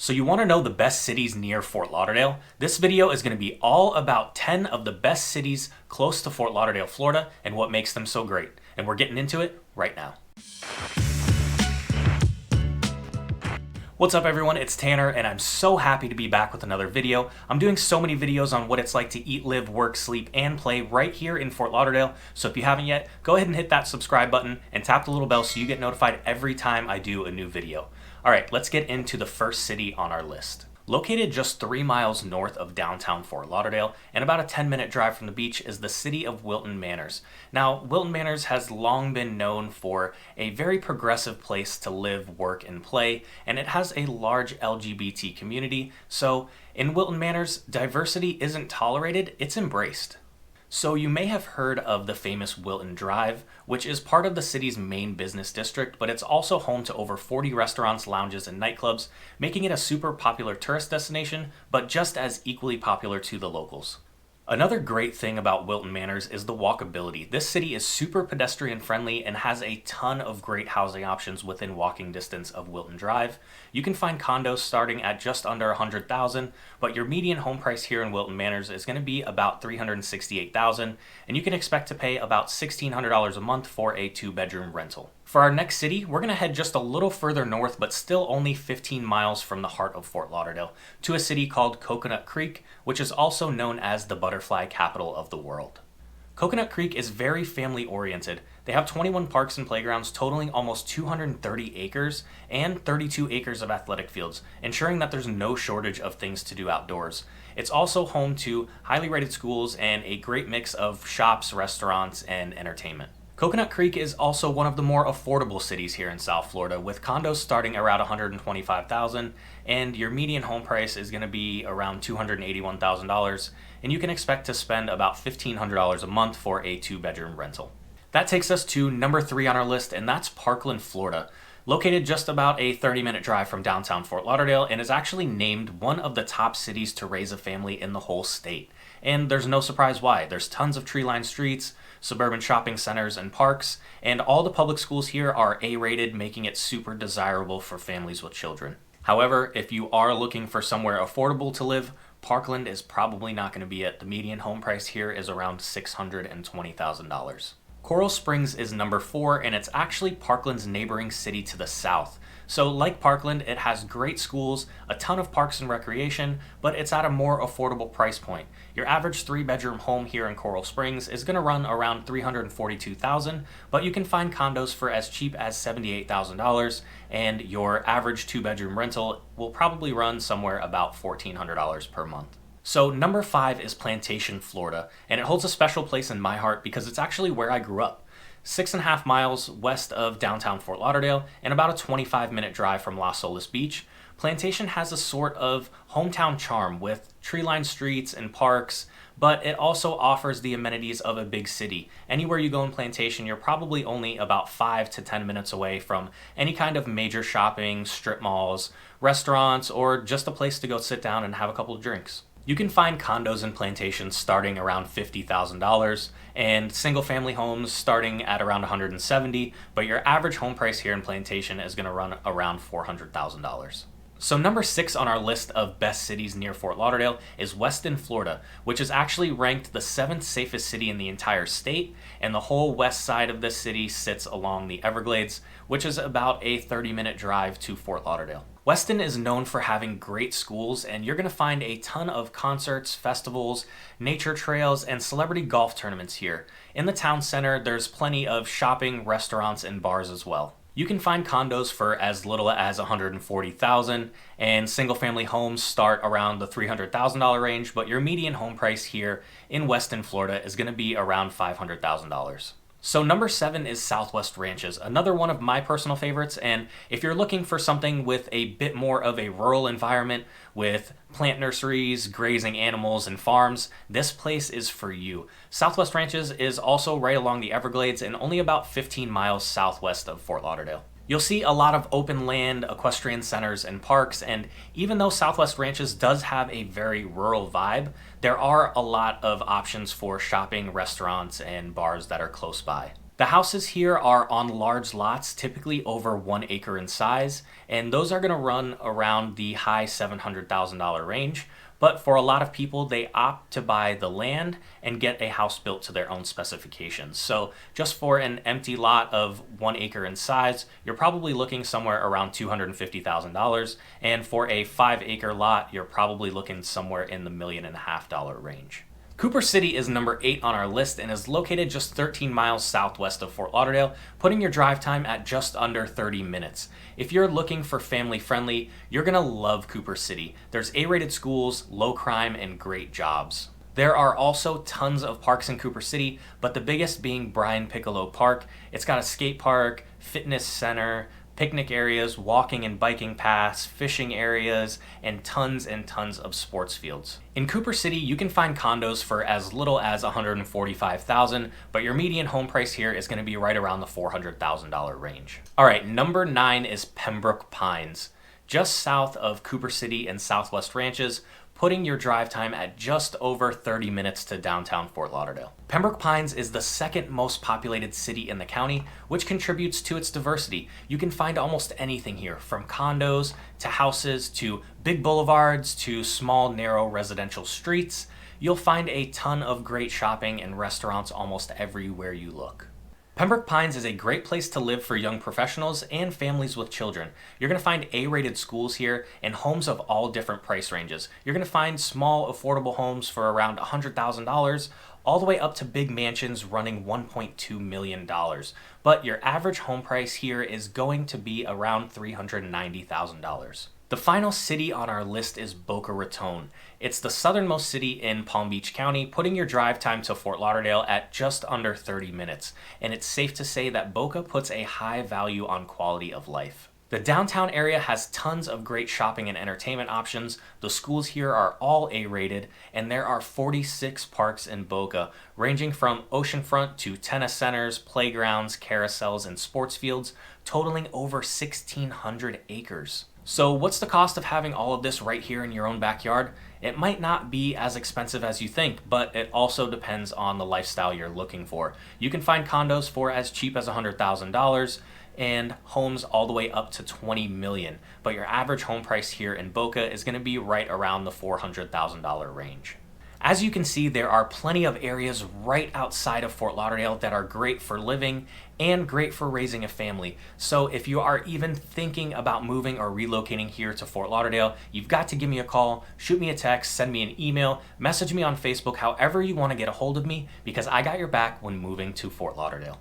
So you want to know the best cities near Fort Lauderdale? This video is going to be all about 10 of the best cities close to Fort Lauderdale, Florida, and what makes them so great. And we're getting into it right now. What's up everyone, it's Tanner and I'm so happy to be back with another video. I'm doing so many videos on what it's like to eat, live, work, sleep, and play right here in Fort Lauderdale. So if you haven't yet, go ahead and hit that subscribe button and tap the little bell so you get notified every time I do a new video. Alright, let's get into the first city on our list. Located just 3 miles north of downtown Fort Lauderdale and about a 10-minute drive from the beach is the city of Wilton Manors. Now, Wilton Manors has long been known for a very progressive place to live, work, and play, and it has a large LGBT community. So, in Wilton Manors, diversity isn't tolerated, it's embraced. So you may have heard of the famous Wilton Drive, which is part of the city's main business district, but it's also home to over 40 restaurants, lounges, and nightclubs, making it a super popular tourist destination, but just as equally popular to the locals. Another great thing about Wilton Manors is the walkability. This city is super pedestrian friendly and has a ton of great housing options within walking distance of Wilton Drive. You can find condos starting at just under $100,000, but your median home price here in Wilton Manors is going to be about $368,000, and you can expect to pay about $1,600 a month for a 2-bedroom rental. For our next city, we're going to head just a little further north, but still only 15 miles from the heart of Fort Lauderdale, to a city called Coconut Creek, which is also known as the butterfly capital of the world. Coconut Creek is very family-oriented. They have 21 parks and playgrounds totaling almost 230 acres and 32 acres of athletic fields, ensuring that there's no shortage of things to do outdoors. It's also home to highly rated schools and a great mix of shops, restaurants, and entertainment. Coconut Creek is also one of the more affordable cities here in South Florida, with condos starting around $125,000, and your median home price is going to be around $281,000, and you can expect to spend about $1,500 a month for a 2-bedroom rental. That takes us to number 3 on our list, and that's Parkland, Florida. Located just about a 30-minute drive from downtown Fort Lauderdale, and is actually named one of the top cities to raise a family in the whole state. And there's no surprise why. There's tons of tree-lined streets, suburban shopping centers, and parks, and all the public schools here are A-rated, making it super desirable for families with children. However, if you are looking for somewhere affordable to live, Parkland is probably not going to be it. The median home price here is around $620,000. Coral Springs is number 4, and it's actually Parkland's neighboring city to the south. So like Parkland, it has great schools, a ton of parks and recreation, but it's at a more affordable price point. Your average 3-bedroom home here in Coral Springs is going to run around $342,000, but you can find condos for as cheap as $78,000, and your average 2-bedroom rental will probably run somewhere about $1,400 per month. So number 5 is Plantation, Florida, and it holds a special place in my heart because it's actually where I grew up. 6.5 miles west of downtown Fort Lauderdale and about a 25-minute drive from Las Olas Beach, Plantation has a sort of hometown charm with tree-lined streets and parks, but it also offers the amenities of a big city. Anywhere you go in Plantation, you're probably only about 5 to 10 minutes away from any kind of major shopping, strip malls, restaurants, or just a place to go sit down and have a couple of drinks. You can find condos in Plantation starting around $50,000 and single-family homes starting at around $170,000, but your average home price here in Plantation is going to run around $400,000. So number 6 on our list of best cities near Fort Lauderdale is Weston, Florida, which is actually ranked the 7th safest city in the entire state, and the whole west side of this city sits along the Everglades, which is about a 30-minute drive to Fort Lauderdale. Weston is known for having great schools, and you're going to find a ton of concerts, festivals, nature trails, and celebrity golf tournaments here. In the town center, there's plenty of shopping, restaurants, and bars as well. You can find condos for as little as $140,000, and single-family homes start around the $300,000 range, but your median home price here in Weston, Florida is going to be around $500,000. So number 7 is Southwest Ranches, another one of my personal favorites, and if you're looking for something with a bit more of a rural environment with plant nurseries, grazing animals, and farms, this place is for you. Southwest Ranches is also right along the Everglades and only about 15 miles southwest of Fort Lauderdale. You'll see a lot of open land, equestrian centers, and parks, and even though Southwest Ranches does have a very rural vibe, there are a lot of options for shopping, restaurants, and bars that are close by. The houses here are on large lots, typically over 1 acre in size, and those are going to run around the high $700,000 range. But for a lot of people, they opt to buy the land and get a house built to their own specifications. So just for an empty lot of 1 acre in size, you're probably looking somewhere around $250,000. And for a 5-acre lot, you're probably looking somewhere in the $1.5 million range. Cooper City is number 8 on our list and is located just 13 miles southwest of Fort Lauderdale, putting your drive time at just under 30 minutes. If you're looking for family friendly, you're gonna love Cooper City. There's A-rated schools, low crime, and great jobs. There are also tons of parks in Cooper City, but the biggest being 𝘃𝗶𝗱𝗲𝗏 Park. It's got a skate park, fitness center, picnic areas, walking and biking paths, fishing areas, and tons of sports fields. In Cooper City, you can find condos for as little as $145,000, but your median home price here is going to be right around the $400,000 range. All right, number 9 is Pembroke Pines, just south of Cooper City and Southwest Ranches, putting your drive time at just over 30 minutes to downtown Fort Lauderdale. Pembroke Pines is the second most populated city in the county, which contributes to its diversity. You can find almost anything here, from condos to houses to big boulevards to small, narrow residential streets. You'll find a ton of great shopping and restaurants almost everywhere you look. Pembroke Pines is a great place to live for young professionals and families with children. You're going to find A-rated schools here and homes of all different price ranges. You're going to find small, affordable homes for around $100,000, all the way up to big mansions running $1.2 million. But your average home price here is going to be around $390,000. The final city on our list is Boca Raton. It's the southernmost city in Palm Beach County, putting your drive time to Fort Lauderdale at just under 30 minutes. And it's safe to say that Boca puts a high value on quality of life. The downtown area has tons of great shopping and entertainment options. The schools here are all A-rated, and there are 46 parks in Boca, ranging from oceanfront to tennis centers, playgrounds, carousels, and sports fields, totaling over 1,600 acres. So what's the cost of having all of this right here in your own backyard? It might not be as expensive as you think, but it also depends on the lifestyle you're looking for. You can find condos for as cheap as $100,000 and homes all the way up to $20 million, but your average home price here in Boca is going to be right around the $400,000 range. As you can see, there are plenty of areas right outside of Fort Lauderdale that are great for living and great for raising a family. So if you are even thinking about moving or relocating here to Fort Lauderdale, you've got to give me a call, shoot me a text, send me an email, message me on Facebook, however you want to get a hold of me, because I got your back when moving to Fort Lauderdale.